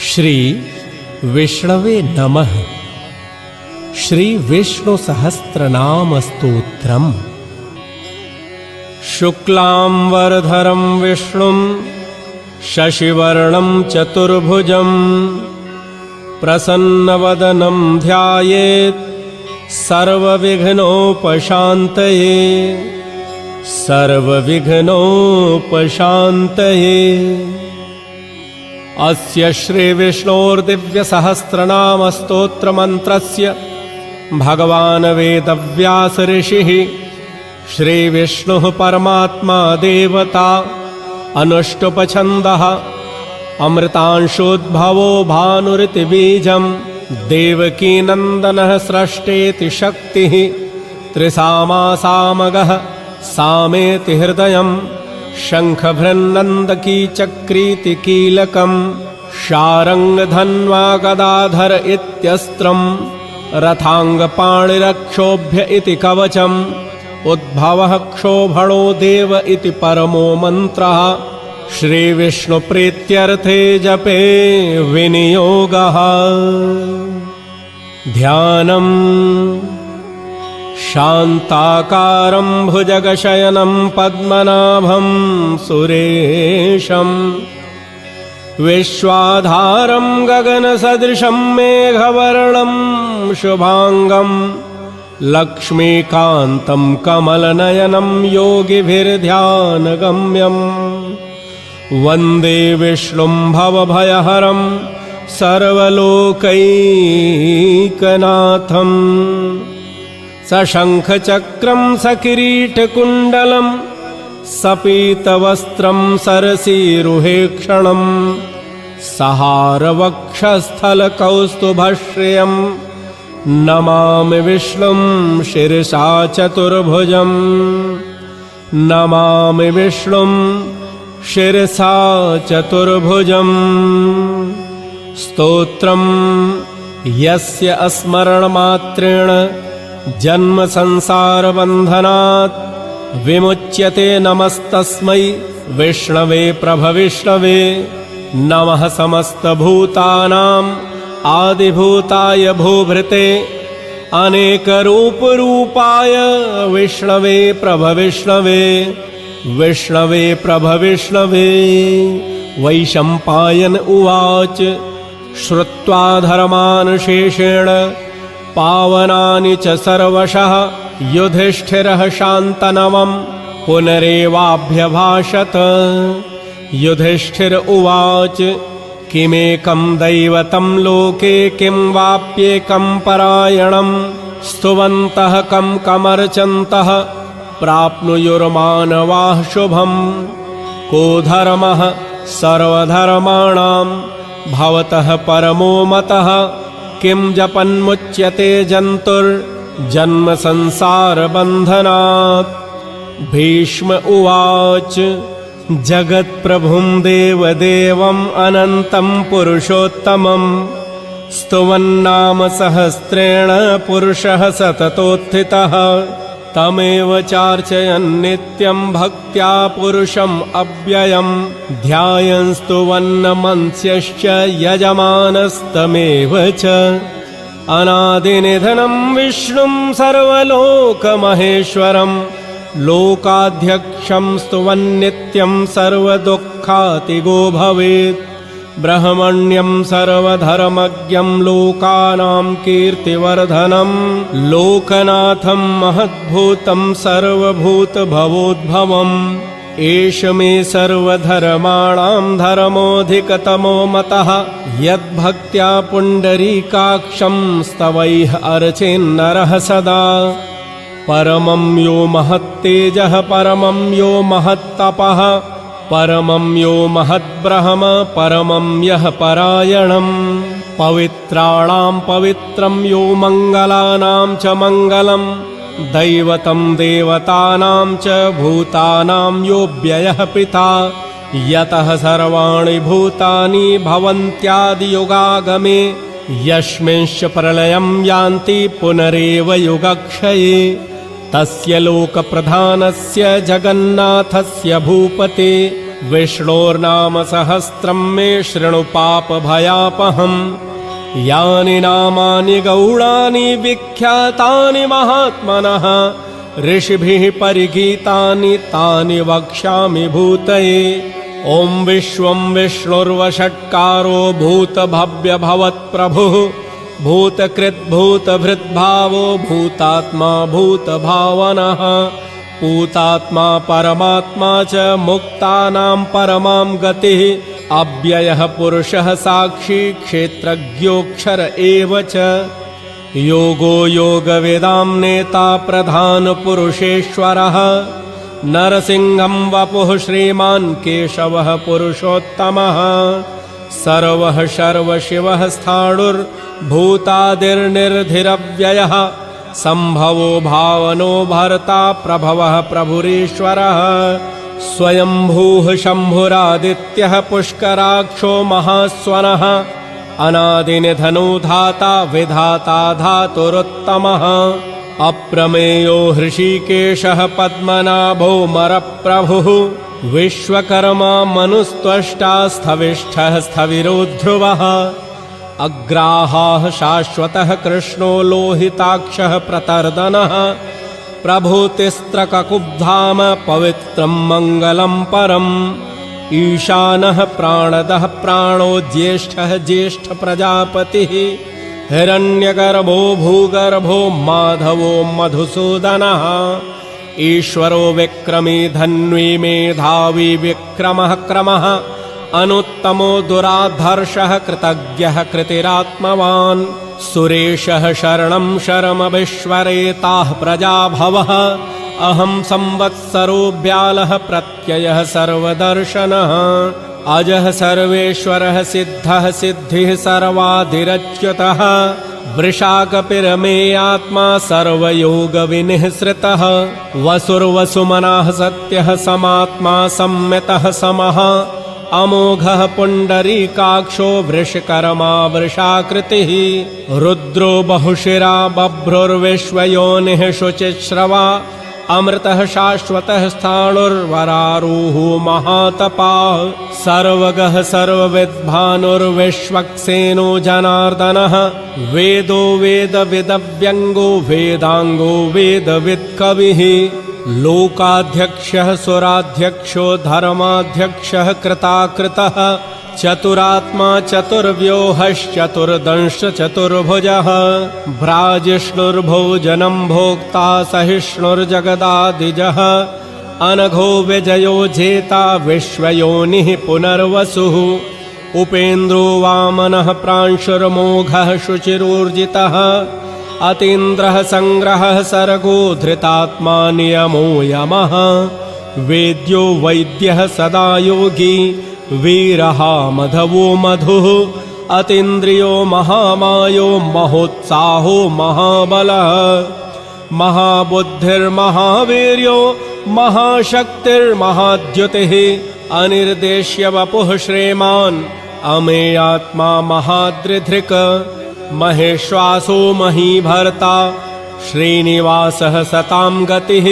श्री विष्णवे नमः। श्री विष्णु सहस्रनाम स्तोत्रम्। शुक्लां वरधरं विष्णुं शशिवर्णं चतुर्भुजं प्रसन्नवदनं ध्यायेत् सर्वविघ्नोपशान्तये सर्वविघ्नोपशान्तये। अस्य श्री विष्णोर्दिव्यसहस्रनाम स्तोत्रमन्त्रस्य भगवान् वेदव्यास ऋषिः श्री विष्णुः परमात्मा देवता अनुष्टुप्छन्दः अमृतांशोद्भवो भानुरिति बीजं देवकीनन्दनः स्रष्टेति शक्तिः त्रिसामा सामगः सामेति हृदयं शङ्खभृन्नन्दकी चक्रीति कीलकं शारङ्गधन्वा गदाधर इत्यस्त्रं रथाङ्गपाणिरक्षोभ्य इति कवचम् उद्भवः क्षोभणो देव इति परमो मन्त्रः श्रीविष्णुप्रीत्यर्थे जपे विनियोगः। ध्यानम् शान्ताकारं भुजगशयनं पद्मनाभं सुरेशं विश्वाधारं गगनसदृशं मेघवर्णं शुभांगं लक्ष्मीकान्तं कमलनयनं योगिभिर्ध्यानगम्यं वन्दे विष्णुं भवभयहरं सर्वलोकैकनाथम्। सशङ्खचक्रं सकिरीटकुण्डलं सपीतवस्त्रं सरसीरुहेक्षणं सहारवक्षस्थलकौस्तुभश्रियं नमामि विष्णुं शिरसा चतुर्भुजं नमामि विष्णुं शिरसा चतुर्भुजं। स्तोत्रं यस्य स्मरणमात्रेण जन्म संसार बन्धनात् विमुच्यते नमस्तस्मै विष्णवे प्रभविष्णवे। नमः समस्तभूतानां आदिभूताय भूभृते अनेकरूपरूपाय विष्णवे प्रभविष्णवे विष्णवे प्रभविष्णवे। वैशम्पायन उवाच श्रुत्वा धर्मानुशेषेण पावनानि च सर्वशः युधिष्ठिरः शान्तनवं पुनरेवाभ्यभाषत। युधिष्ठिर उवाच किमेकं दैवतं लोके किं वाप्येकं परायणं स्तुवन्तः कं कमर्चन्तः प्राप्नुयुर्मानवाः शुभं। को धर्मः सर्वधर्माणां भवतः परमो मतः किं जपन्मुच्यते जन्तुर्जन्म संसार बन्धनात्। भीष्म उवाच जगत्प्रभुं देवदेवम् अनन्तं पुरुषोत्तमं स्तुवन्नाम सहस्रेण पुरुषः सततोत्थितः तमेव चार्चयन् नित्यं भक्त्या पुरुषम् अव्ययम् ध्यायन् स्तुवन्नमन्स्यश्च यजमानस्तमेव च। अनादिनिधनं विष्णुं सर्वलोकमहेश्वरं लोकाध्यक्षं स्तुवन्नित्यं सर्वदुःखातिगो भवेत्। ब्रह्मण्यं सर्वधर्मज्ञं लोकानां कीर्तिवर्धनं लोकनाथं महद्भूतं सर्वभूतभवोद्भवम्। एष मे सर्वधर्माणां धर्मोऽधिकतमो मतः यद्भक्त्या पुण्डरीकाक्षं स्तवैः अर्चेन्नरः सदा। परमं यो महत्तेजः परमं यो महत्तपः परमं यो महद्ब्रह्म परमं यः परायणम्। पवित्राणां पवित्रं यो मङ्गलानां च मङ्गलम् दैवतं देवतानां च भूतानां यो व्ययः पिता यतः सर्वाणि भूतानि भवन्त्यादियुगागमे यस्मिंश्च प्रलयं यान्ति पुनरेव युगक्षये। तस्य लोकप्रधानस्य जगन्नाथस्य भूपते विष्णोर्नाम सहस्रं मे शृणु पापभयापहम् यानि नामानि गौणानि विख्यातानि महात्मनः ऋषिभिः परिगीतानि तानि वक्ष्यामि भूतये। ॐ विश्वं विष्णुर्वषट्कारो भूतभव्यभवत्प्रभुः भूतकृद्भूतभृद्भावो भूतात्मा भूतभावनः पूतात्मा परमात्मा च मुक्तानां परमां गतिः अव्ययः पुरुषः साक्षी क्षेत्रज्ञोऽक्षर एव च योगो योगवेदां नेता प्रधानपुरुषेश्वरः नरसिंहं वपुः श्रीमान् केशवः पुरुषोत्तमः सर्वः शर्वशिवः स्थाणुर्भूतादिर्निर्धिरव्ययः सम्भवो भावनो भर्ता प्रभवः प्रभुरीश्वरः स्वयंभूः शम्भुरादित्यः पुष्कराक्षो महास्वनः अनादिनिधनो धाता विधाता धातुरुत्तमः अप्रमेयो हृषीकेशः पद्मनाभो मरप्रभुः विश्वकर्मा मनुस्त्वष्टा स्थविष्ठः स्थविरोध्रुवः अग्राहाः शाश्वतः कृष्णो लोहिताक्षः प्रतर्दनः प्रभूतिस्त्रककुब्धाम पवित्रं मङ्गलं परम् ईशानः प्राणदः प्राणो ज्येष्ठः ज्येष्ठप्रजापतिः हिरण्यगर्भो भूगर्भो माधवो मधुसूदनः ईश्वरो विक्रमी धन्वी मेधावी विक्रमः क्रमः अनुत्तमो दुराधर्षः कृतज्ञः कृतिरात्मवान् सुरेशः शरणं शरमविश्वरेताः प्रजाभवः अहं संवत्सरो व्यालः प्रत्ययः सर्वदर्शनः अजः सर्वेश्वरः सिद्धः सिद्धिः सर्वाधिरच्युतः वृषाकपिरमे आत्मा सर्वयोगविनिःसृतः वसुर्वसुमनः सत्यः समात्मा सम्यतः समः अमोघः पुण्डरीकाक्षो वृषकर्मा वृषाकृतिः रुद्रो बहुशिरा बभ्रुर्विश्वयोनिः शुचिश्रवा अमृतः शाश्वतः स्थाणुर्वरारोहो महातपाः सर्वगः सर्वविद्भानुर्विश्वक्सेनो जनार्दनः वेदो वेदविदव्यङ्गो वेदाङ्गो वेदवित्कविः लोकाध्यक्षः सुराध्यक्षो धर्माध्यक्षः कृताकृतः चतुरात्मा चतुर्व्योहश्चतुर्दंश चतुर्भुजः भ्राजिष्णुर्भोजनं भोक्ता सहिष्णुर्जगदादिजः अनघो विजयो जेता विश्वयोनिः पुनर्वसुः उपेन्द्रो वामनः प्रांशुर्मोघः शुचिरूर्जितः अतीन्द्रः संग्रहः सर्गो धृतात्मा नियमो यमः वेद्यो वैद्यः सदा योगी वीरः मधवो मधुः अतीन्द्रियो महामायो महोत्साहो महाबलः महाबुद्धिर्महावीर्यो महाशक्तिर्महाद्युतिः अनिर्देश्य वपुः श्रीमान् अमेयात्मा महाद्रिधृक् महेश्वासो महीभर्ता श्रीनिवासः सतां गतिः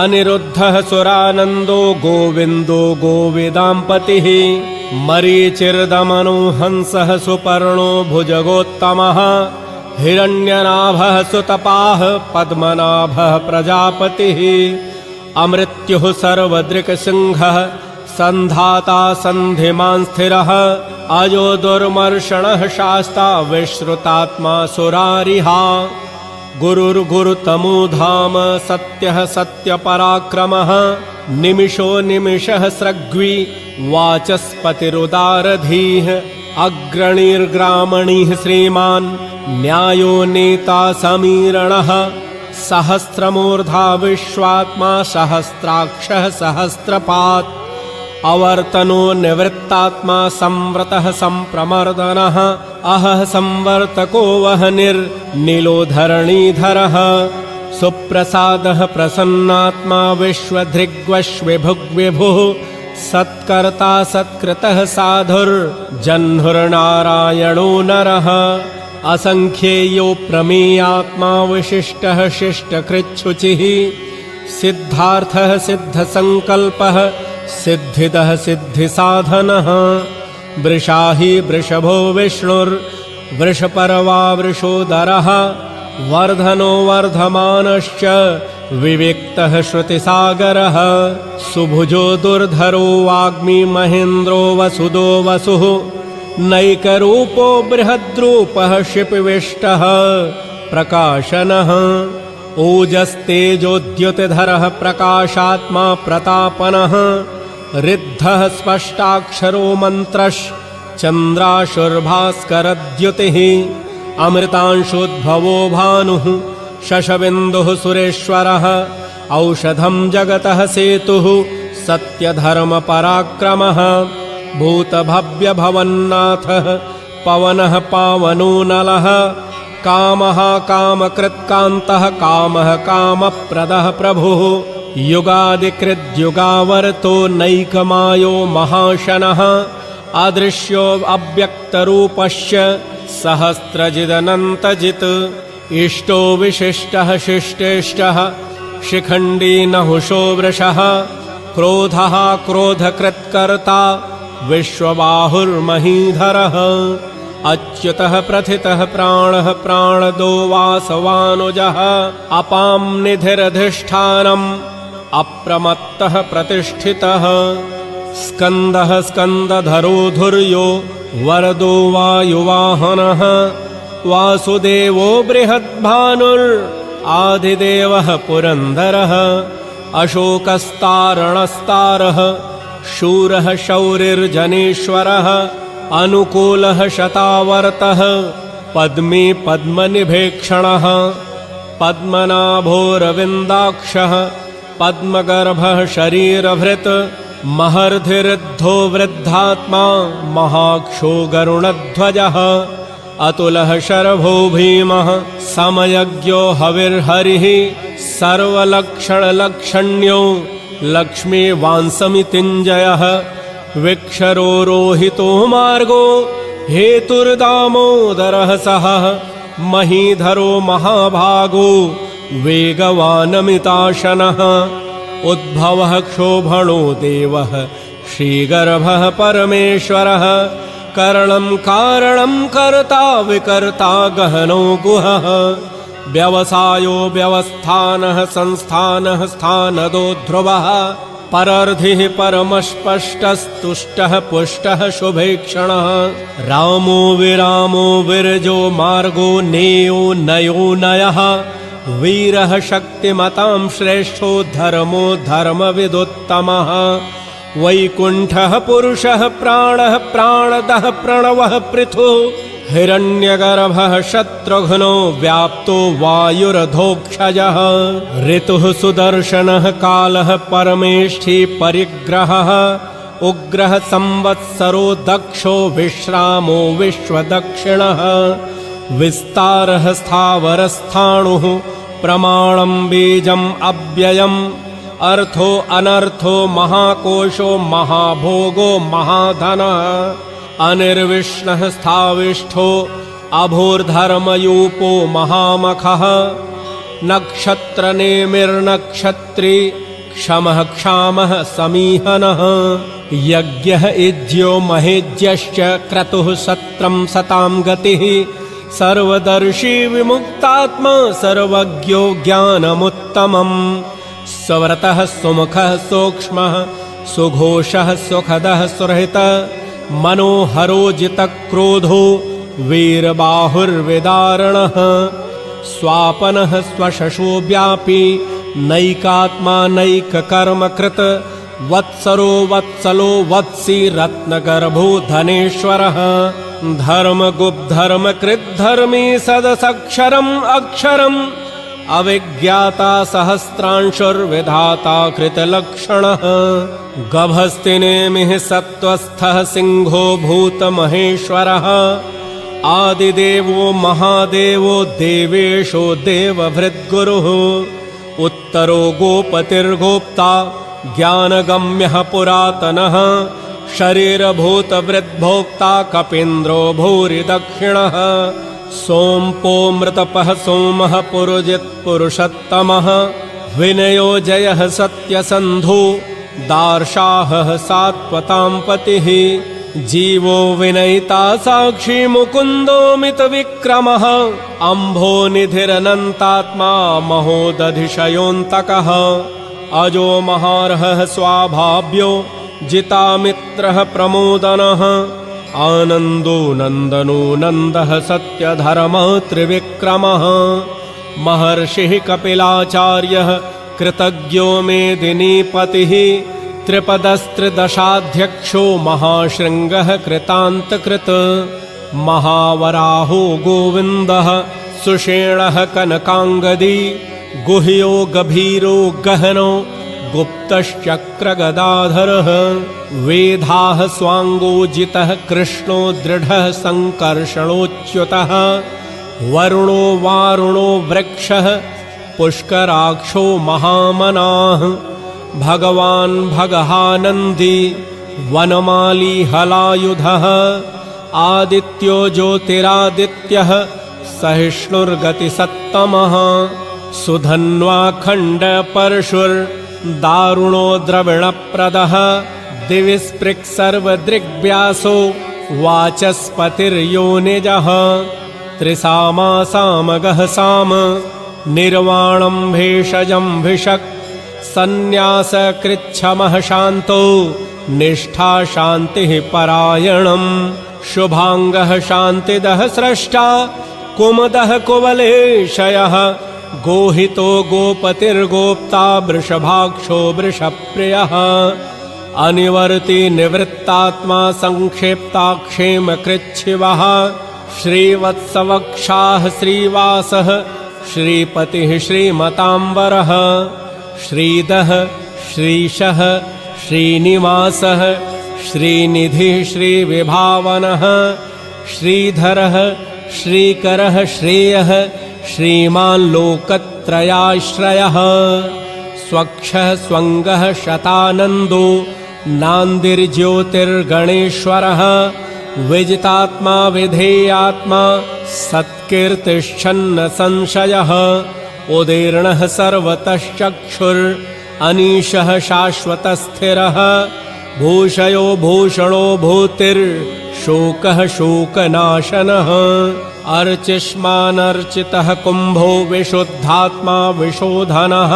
अनिरुद्धः सुरानन्दो गोविन्दो गोविदाम्पतिः मरीचिर्दमनो हंसः सुपर्णो भुजगोत्तमः हिरण्यनाभः सुतपाः पद्मनाभः प्रजापतिः अमृत्युः सर्वदृक्सिंहः सन्धाता सन्धिमान् स्थिरः अजो दुर्मर्षणः शास्ता विश्रुतात्मा सुरारिहा गुरुर्गुरुतमो धाम सत्यः सत्यपराक्रमः निमिषो निमिषः सृग्वी वाचस्पतिरुदारधीः अग्रणीर्ग्रामणीः श्रीमान् न्यायो नेता समीरणः सहस्रमूर्धा विश्वात्मा सहस्राक्षः सहस्रपात् अवर्तनो निवृत्तात्मा संवृतः संप्रमर्दनः अहः संवर्तको वह्निर्नीलो धरणीधरः सुप्रसादः प्रसन्नात्मा विश्वधृग्वश्विभुग्विभुः सत्कर्ता सत्कृतः साधुर्जह्नुर्नारायणो नरः असंख्येयो प्रमेयात्मा विशिष्टः शिष्टकृच्छुचिः सिद्धार्थः सिद्धसंकल्पः सिद्धिदः सिद्धिसाधनः वृषाही वृषभो विष्णुर्वृषपर्वा वृषोदरः वर्धनो वर्धमानश्च विविक्तः श्रुतिसागरः सुभुजो दुर्धरो वाग्मी महेन्द्रो वसुदो वसुः नैकरूपो बृहद्रूपः शिपिविष्टः प्रकाशनः ओजस्तेजोद्युतिधरः प्रकाशात्मा प्रतापनः रिद्धः स्पष्टाक्षरो मन्त्रश्चन्द्राशुर्भास्करद्युतिः अमृतांशोद्भवो भानुः शशबिन्दुः सुरेश्वरः औषधं जगतः सेतुः सत्यधर्मपराक्रमः भूतभव्यभवन्नाथः पवनः पावनो नलः कामः कामकृत्कान्तः कामः कामप्रदः प्रभुः युगादिकृद्युगावर्तो नैकमायो महाशनः अदृश्यो अव्यक्तरूपश्च सहस्रजिदनन्तजित् इष्टो विशिष्टः शिष्टेष्टः शिखण्डी नहुषो वृषः क्रोधः क्रोधकृत्कर्ता विश्वबाहुर्महीधरः अच्युतः प्रथितः प्राणः प्राणदो वासवानुजः अपां निधिरधिष्ठानम् अप्रमत्तः प्रतिष्ठितः स्कन्दः स्कन्दधरो धुर्यो वरदो वायुवाहनः वासुदेवो बृहद्भानुरादिदेवः पुरन्दरः अशोकस्तारणस्तारः शूरः शौरिर्जनेश्वरः अनुकूलः शतावर्तः पद्मे पद्मनिभेक्षणः पद्मनाभोरविन्दाक्षः पद्मगर्भः शरीरभृत् महर्धिरुद्धो वृद्धात्मा महाक्षो गरुणध्वजः अतुलः शरभो भीमः समयज्ञो हविर्हरिः सर्वलक्षणलक्षण्यो लक्ष्मीवांसमितिञ्जयः विक्षरो रोहितो मार्गो हेतुर्दामोदरः सहः महीधरो महाभागो वेगवानमिताशनः उद्भवः क्षोभणो देवः श्रीगर्भः परमेश्वरः करणं कारणं कर्ता विकर्ता गहनो गुहः व्यवसायो व्यवस्थानः संस्थानः स्थानदो ध्रुवः परर्धिः परमस्पष्टस्तुष्टः पुष्टः शुभेक्षणः रामो विरामो विरजो मार्गो नेयो नयो नयः वीरः शक्तिमतां श्रेष्ठो धर्मो धर्मविदुत्तमः वैकुण्ठः पुरुषः प्राणः प्राणदः प्रणवः पृथुः हिरण्यगर्भः शत्रुघ्नो व्याप्तो वायुरधोक्षजः ऋतुः सुदर्शनः कालः परमेष्ठी परिग्रहः उग्रः संवत्सरो दक्षो विश्रामो विश्वदक्षिणः विस्तारः स्थावरस्थाणुः प्रमाणं बीजम् अव्ययम् अर्थो अनर्थो महाकोशो महाभोगो महाधनः अनिर्विष्णः स्थाविष्ठो अभूर्धर्मयूपो महामखः नक्षत्रनेमिर्नक्षत्री क्षमः क्षामः समीहनः यज्ञः इज्यो महेज्यश्च क्रतुः सत्रं सतां गतिः सर्वदर्शी विमुक्तात्मा सर्वज्ञो ज्ञानमुत्तमम् स्वव्रतः सुमुखः सूक्ष्मः सुघोषः सुखदः सुहृतः मनोहरो जितक्रोधो वीरबाहुर्विदारणः स्वापनः स्वशशो व्यापी नैकात्मा नैककर्मकृत वत्सरो वत्सलो वत्सी रत्नगर्भो धनेश्वरः धर्मगुप्धर्मकृद्धर्मी सदसक्षरम् अक्षरम् अविज्ञाता सहस्रांशुर्विधाता कृतलक्षणः गभस्तिनेमिः सत्त्वस्थः सिंहो भूतमहेश्वरः आदिदेवो महादेवो देवेशो देवभृद्गुरुः उत्तरो गोपतिर्गोप्ता ज्ञानगम्यः पुरातनः शरीरभूतवृद्भोक्ता कपीन्द्रो भूरिदक्षिणः सोमपो मृतपः सोमः पुरुजित्पुरुषोत्तमः विनयो जयः सत्यसन्धो दार्शाहः सात्वतां पतिः जीवो विनयिता साक्षी मुकुन्दोऽमितविक्रमः अम्भो निधिरनन्तात्मा महोदधिशयोऽन्तकः अजो महार्हः स्वाभाव्यो जितामित्रः प्रमोदनः आनन्दो नन्दनो नन्दः सत्यधर्मः त्रिविक्रमः महर्षिः कपिलाचार्यः कृतज्ञो मेदिनीपतिः त्रिपदस्त्रिदशाध्यक्षो महाशृङ्गः कृतान्तकृत् महावराहो गोविन्दः सुषेणः कनकाङ्गदी गुह्यो गभीरो गहनो गुप्तश्चक्रगदाधरः वेधाः स्वाङ्गोजितः कृष्णो दृढः सङ्कर्षणोच्युतः वरुणो वारुणो वृक्षः पुष्कराक्षो महामनाः भगवान् भगहानन्दी वनमाली हलायुधः आदित्यो ज्योतिरादित्यः सहिष्णुर्गतिसत्तमः सुधन्वाखण्ड परशुर्दारुणो द्रविणप्रदः दिविस्पृक् सर्वदृग्व्यासो वाचस्पतिर्योनिजः त्रिसामासामगः साम निर्वाणं भेषजं भिषक् सन्न्यासकृच्छमः शान्तो निष्ठा शान्तिः परायणम् शुभाङ्गः शान्तिदः स्रष्टा कुमुदः कुवलेशयः गोहितो गोपतिर्गोप्ता वृषभाक्षो वृषप्रियः अनिवर्ति निवृत्तात्मा संक्षेप्ताक्षेमकृच्छिवः श्रीवत्सवक्षाः श्रीवासः श्रीपतिः श्रीमताम्बरः श्रीदः श्रीशः श्रीनिवासः श्रीनिधिः श्रीविभावनः श्रीधरः श्रीकरः श्रेयः श्रीमान् लोकत्रयाश्रयः स्वक्षः स्वङ्गः शतानन्दो नान्दिर्ज्योतिर्गणेश्वरः विजितात्मा विधेयात्मा सत्कीर्तिश्छन्न संशयः उदीर्णः सर्वतश्चक्षुरनीशः शाश्वतस्थिरः भूषयो भूषणो भूतिर्शोकः शोकनाशनः अर्चिष्मानर्चितः कुम्भो विशुद्धात्मा विशोधनः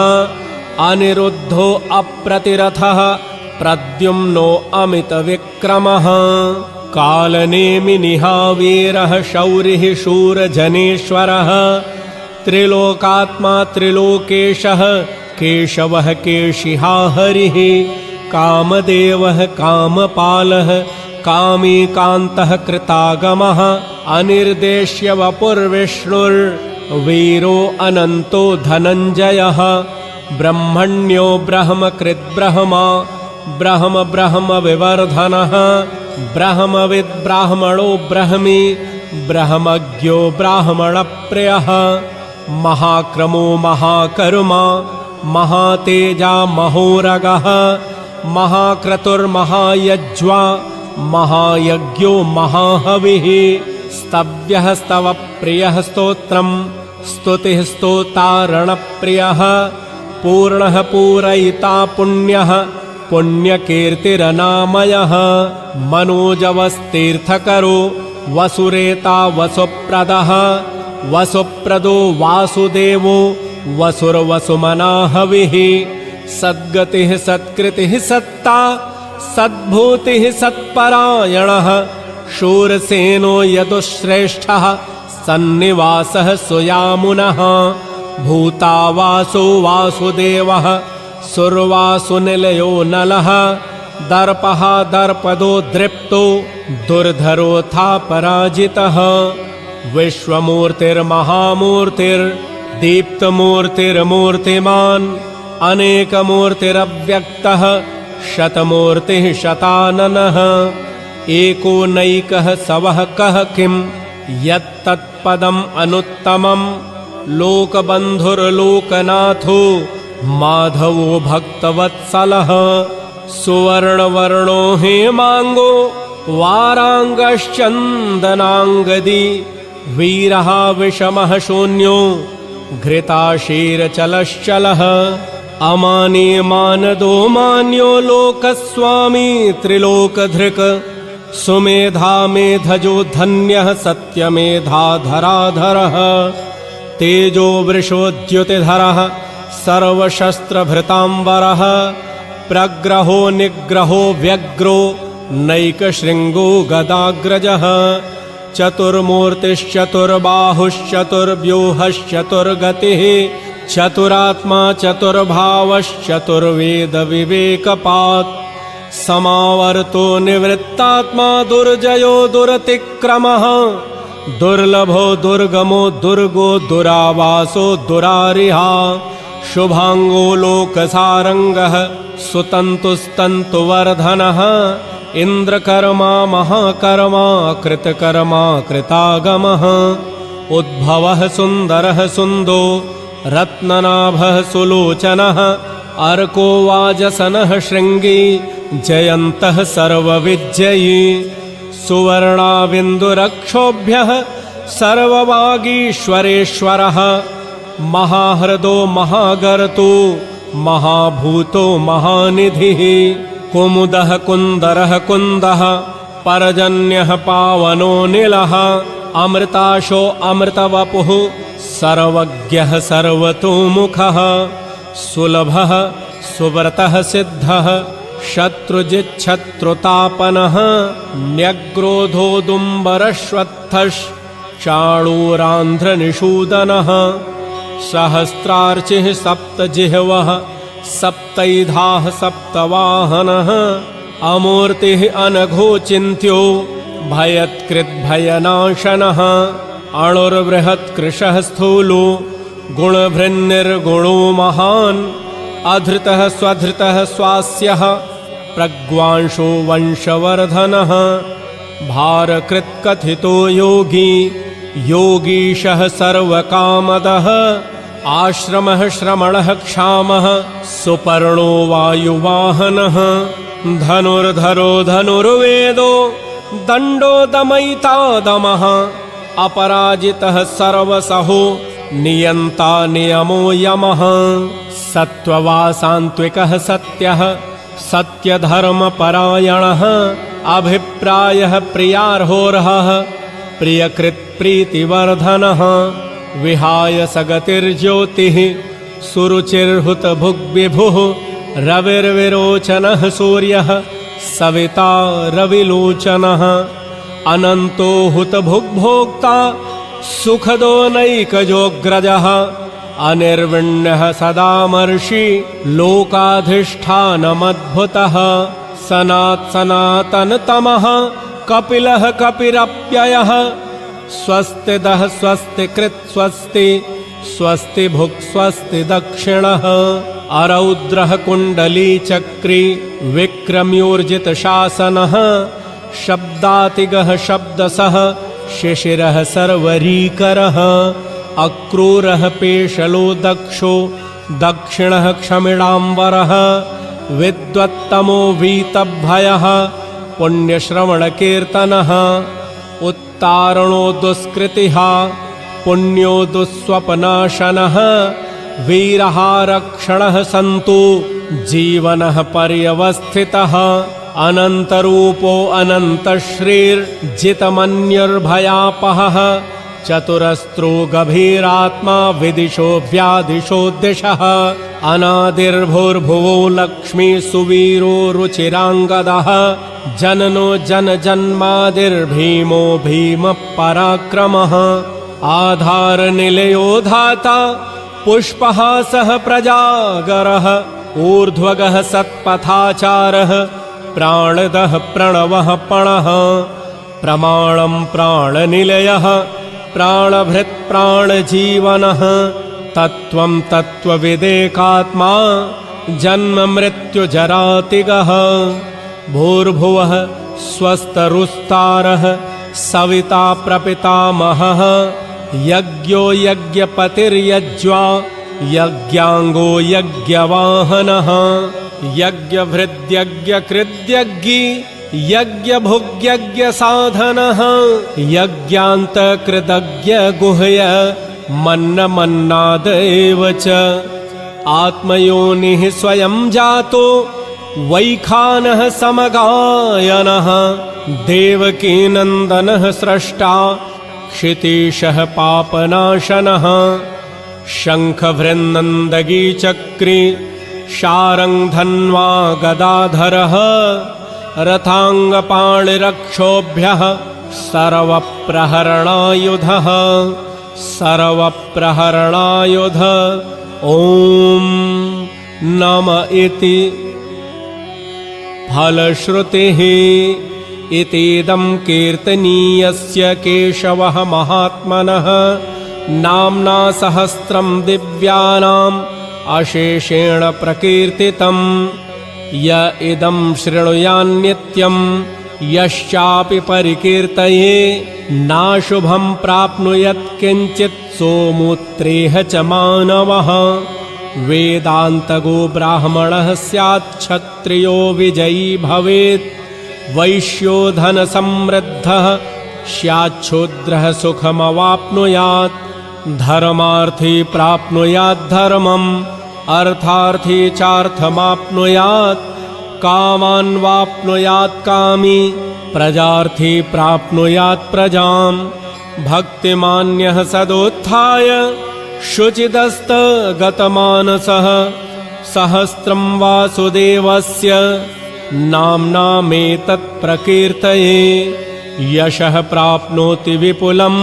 अनिरुद्धो अप्रतिरथः प्रद्युम्नो अमितविक्रमः कालनेमिनिहावीरः शौरिः शूरजनेश्वरः त्रिलोकात्मा त्रिलोकेशः केशवः केशिहा हरिः कामदेवः कामपालः कामीकान्तः कृतागमः अनिर्देश्य वपुर्विष्णुर्वीरो अनन्तो धनञ्जयः ब्रह्मण्यो ब्रह्मकृद्ब्रह्मा ब्रह्म ब्रह्म विवर्धनः ब्रह्मविद्ब्राह्मणो ब्रह्मी ब्रह्मज्ञो ब्राह्मणप्रियः महाक्रमो महाकर्मा महातेजा महोरगः महाक्रतुर्महायज्वा महायज्ञो महाहविः स्तव्यः स्तवप्रियः स्तोत्रम् स्तुतिः स्तोतारणप्रियः पूर्णः पूरयिता पुण्यः पुण्यकीर्तिरनामयः मनोजवस्तीर्थकरो वसुरेता वसुप्रदः वसुप्रदो वासुदेवो वसुर्वसुमनाहविः सद्गतिः सत्कृतिः सत्ता सद्भूतिः सत्परायणः शूरसेनो यदुश्रेष्ठः सन्निवासः सुयामुनः भूतावासो वासुदेवः सुर्वासुनिलयो नलः दर्पः दर्पदो दृप्तो दुर्धरोऽथा पराजितः विश्वमूर्तिर्महामूर्तिर्दीप्तमूर्तिर्मूर्तिमान् अनेकमूर्तिरव्यक्तः शतमूर्तिः शताननः एको नैकः सवः कः किं यत्तत्पदम् अनुत्तमम् लोकबन्धुर्लोकनाथो माधवो भक्तवत्सलः सुवर्णवर्णो हेमाङ्गो वाराङ्गश्चन्दनाङ्गदी वीरः विषमः शून्यो घृताशीरचलश्चलः अमानी मानदो मान्यो लोकस्वामी त्रिलोकधृक् सुमेधा मेधजो धन्यः सत्यमेधाधराधरः तेजो वृषोद्युतिधरः सर्वशस्त्रभृताम्बरः प्रग्रहो निग्रहो व्यग्रो नैकशृङ्गो गदाग्रजः चतुर्मूर्तिश्चतुर्बाहुश्चतुर्व्यूहश्चतुर्गतिः चतुरात्मा चतुर्भावश्चतुर्वेदविवेकपात् समावर्तो निवृत्तात्मा दुर्जयो दुरतिक्रमः दुर्लभो दुर्गमो दुर्गो दुरावासो दुरारिहा शुभांगो लोकसारंगः सुतन्तुस्तन्तुवर्धनः इन्द्रकर्मा महाकर्मा कृतकर्मा कृतागमः उद्भवः सुन्दरः सुन्दो रत्ननाभः सुलोचनः अर्को वाजसनः शृङ्गी जयन्तः सर्वविजयी सुवर्णाविन्दुरक्षोभ्यः सर्ववागीश्वरेश्वरः महाहृदो महागर्तो महाभूतो महानिधिः कुमुदः कुन्दरः कुन्दः परजन्यः पावनो नीलः अमृताशो अमृतवपुः सर्वज्ञः सर्वतोमुखः सुलभः सुव्रतः सिद्धः शत्रुजिच्छत्रुतापनः न्यग्रोधोदुम्बरश्वत्थश्चाणूरान्ध्रनिषूदनः सहस्रार्चिः सप्तजिह्वः सप्तैधाः सप्तवाहनः अमूर्तिः अनघोचिन्त्यो भयत्कृद्भयनाशनः अणुर्बृहत्कृशः स्थूलो गुणभृन्निर्गुणो महान् अधृतः स्वधृतः स्वास्यः प्रग्वांशो वंशवर्धनः भारकृत्कथितो योगी योगीशः सर्वकामदः आश्रमः श्रमणः क्षामः सुपर्णो वायुवाहनः धनुर्धरो धनुर्वेदो दण्डो दमयिता दमः अपराजितः सर्वसहो नियन्ता नियमो यमः सत्त्ववासान्त्विकः सत्यः सत्यधर्मपरायणः अभिप्रायः प्रियार्होर्हः प्रियकृत्प्रीतिवर्धनः विहाय सगतिर्ज्योतिः सुरुचिर्हुतभुग्विभुः रविर्विरोचनः सूर्यः सविता रविलोचनः अनन्तो हुतभुग्भोक्ता सुखदो नैकजोऽग्रजः अनिर्विण्यः सदामर्षि लोकाधिष्ठानमद्भुतः सनातनतमः कपिलः कपिरप्ययः स्वस्तिदः स्वस्तिकृत् स्वस्ति स्वस्ति भुक् स्वस्ति दक्षिणः अरौद्रः कुण्डलीचक्री विक्रम्योर्जितशासनः शब्दातिगः शब्दसः शिशिरः सर्वरीकरः अक्रूरः पेशलो दक्षो दक्षिणः क्षमिडाम्बरः विद्वत्तमो वीतभयः पुण्यश्रवणकीर्तनः उत्तारणो दुष्कृतिः पुण्यो दुःस्वप्नाशनः वीरः रक्षणः सन्तु जीवनः पर्यवस्थितः अनन्तरूपो अनन्तश्रीर्जितमन्युर्भयापहः चतुरस्त्रो गभीरात्मा विदिशो व्यादिशो दिशः अनादिर्भुर्भुवो लक्ष्मी सुवीरो रुचिराङ्गदः जननो जनजन्मादिर्भीमो भीमः पराक्रमः आधारनिलयो धाता पुष्पहासः प्रजागरः ऊर्ध्वगः सत्पथाचारः प्राणदः प्रणवः पणः प्रमाणं प्राणनिलयः प्राणभृत् प्राणजीवनः तत्त्वं तत्त्वविदेकात्मा जन्म मृत्युजरातिगः भूर्भुवः स्वस्तरुस्तारः सविता प्रपितामहः यज्ञो यज्ञपतिर्यज्वा यज्ञाङ्गो यज्ञवाहनः यज्ञभृद्यज्ञकृद्यज्ञी यज्ञभुग्यज्ञसाधनः यज्ञान्तकृदज्ञगुह्य मन्नमन्नाद एव च आत्मयोनिः स्वयं जातो वैखानः समगायनः देवकीनन्दनः स्रष्टा क्षितीशः पापनाशनः शङ्खवृन्नन्दगीचक्री शारङ्गधन्वा गदाधरः रथाङ्गपाणिरक्षोभ्यः सर्वप्रहरणायुधः सर्वप्रहरणायुध ॐ नम इति फलश्रुतिः इतीदं कीर्तनीयस्य केशवः महात्मनः नाम्ना सहस्रं दिव्यानाम् अशेषेण प्रकीर्तितं य इदं शृणुयान्नित्यं यश्चापि परिकीर्तये नाशुभं प्राप्नुयात् किञ्चित् सोमूत्रेह च मानवः वेदान्तगो ब्राह्मणः स्यात् क्षत्रियो विजयी भवेत् वैश्यो धनसमृद्धः स्याच्छूद्रः सुखमवाप्नुयात् धर्मार्थी प्राप्नुयात् धर्मम् अर्थार्थी चार्थमाप्नुयात् कामान् वाप्नुयात् कामी प्रजार्थी प्राप्नुयात् प्रजाम् भक्तिमान्यः सदोत्थाय शुचितस्तगतमानसः सहस्रं वासुदेवस्य नाम्नामेतत् प्रकीर्तये यशः प्राप्नोति विपुलं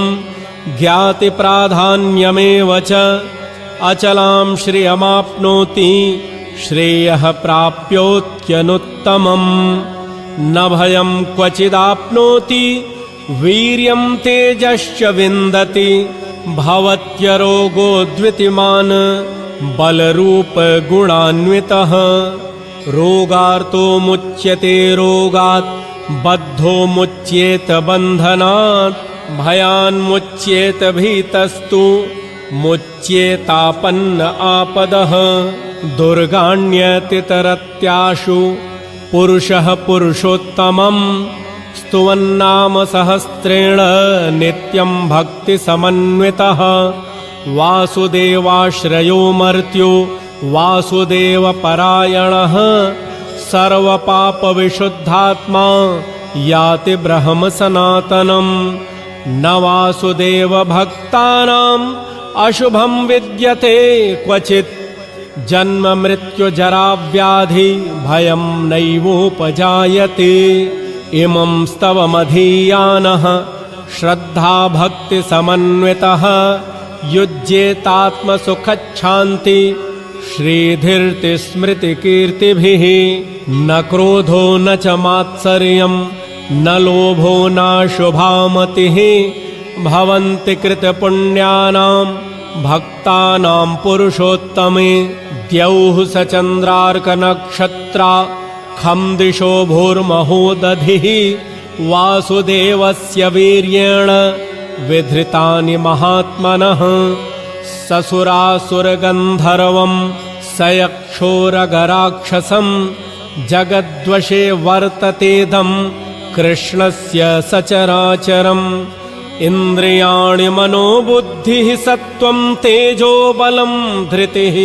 ज्ञातिप्राधान्यमेव च अचलां श्रियमाप्नोति श्रेयः प्राप्योत्यनुत्तमम् न भयं क्वचिदाप्नोति वीर्यं तेजश्च विन्दति भवत्यरोगोद्वितिमान् बलरूपगुणान्वितः रोगार्तो मुच्यते रोगात् बद्धो मुच्येत बन्धनात् भयान्मुच्येत भीतस्तु मुच्येतापन्न आपदः दुर्गाण्यतितरत्याशु पुरुषः पुरुषोत्तमम् स्तुवन्नाम सहस्रेण नित्यं भक्तिसमन्वितः वासुदेवाश्रयो मर्त्यो वासुदेवपरायणः सर्वपापविशुद्धात्मा याति ब्रह्म सनातनम् न वासुदेवभक्तानाम् अशुभं विद्यते क्वचित् जन्म मृत्युजरा व्याधि भयं नैवोपजायते इमं स्तवमधीयानः श्रद्धाभक्तिसमन्वितः युज्येतात्मसुखच्छान्ति श्रीधीर्तिस्मृतिकीर्तिभिः न क्रोधो न च मात्सर्यं न लोभो नाशुभामतिः भवन्ति कृतपुण्यानां भक्तानां पुरुषोत्तमे द्यौः स चन्द्रार्कनक्षत्रा खं दिशो भूर्महोदधिः वासुदेवस्य वीर्येण विधृतानि महात्मनः ससुरासुरगन्धर्वं सयक्षोरगराक्षसं जगद्वशे वर्ततेदं कृष्णस्य सचराचरम् इन्द्रियाणि मनोबुद्धिः सत्त्वं तेजो बलं धृतिः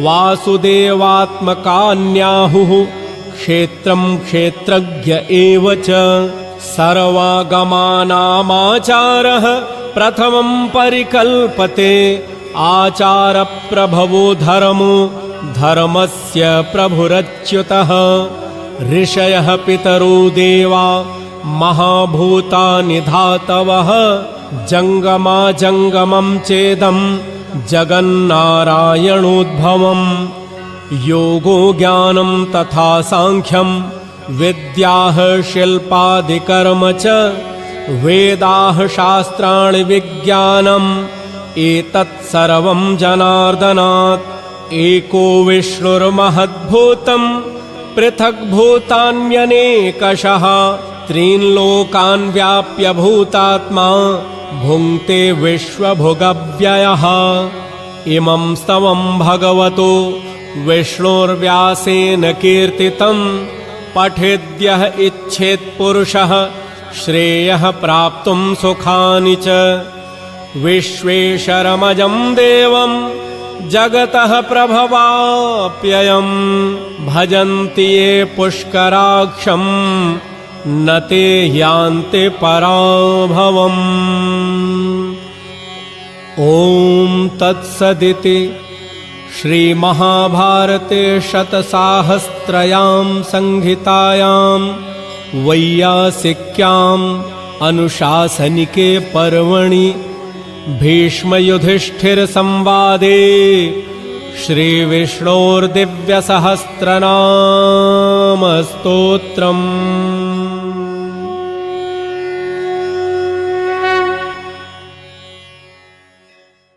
वासुदेवात्मकान्याहुः क्षेत्रं क्षेत्रज्ञ एव च सर्वागमानामाचारः प्रथमं परिकल्पते आचारप्रभवो धर्मो धर्मस्य प्रभुरच्युतः ऋषयः पितरो देवा महाभूतानि धातवः जङ्गमाजङ्गमं चेदं जगन्नारायणोद्भवम् योगो ज्ञानं तथा साङ्ख्यं विद्याः शिल्पादिकर्म च वेदाः शास्त्राणि विज्ञानम् एतत् सर्वं जनार्दनात् एको विष्णुर्महद्भूतं पृथग्भूतान्यनेकशः त्रीन् लोकान् व्याप्य भूतात्मा भुङ्क्ते विश्वभुगव्ययः इमं स्तवं भगवतो विष्णुर्व्यासेन कीर्तितं पठेद्यः इच्छेत् पुरुषः श्रेयः प्राप्तुं सुखानि च विश्वेशरमजं देवं जगतः प्रभवाप्ययम् भजन्ति ये पुष्कराक्षम् न ते यान्ति पराभवम्। ॐ तत्सदिति श्रीमहाभारते शतसाहस्रयां संहितायां वैयासिक्याम् अनुशासनिके पर्वणि भीष्मयुधिष्ठिरसंवादे श्रीविष्णोर्दिव्यसहस्रनामस्तोत्रम्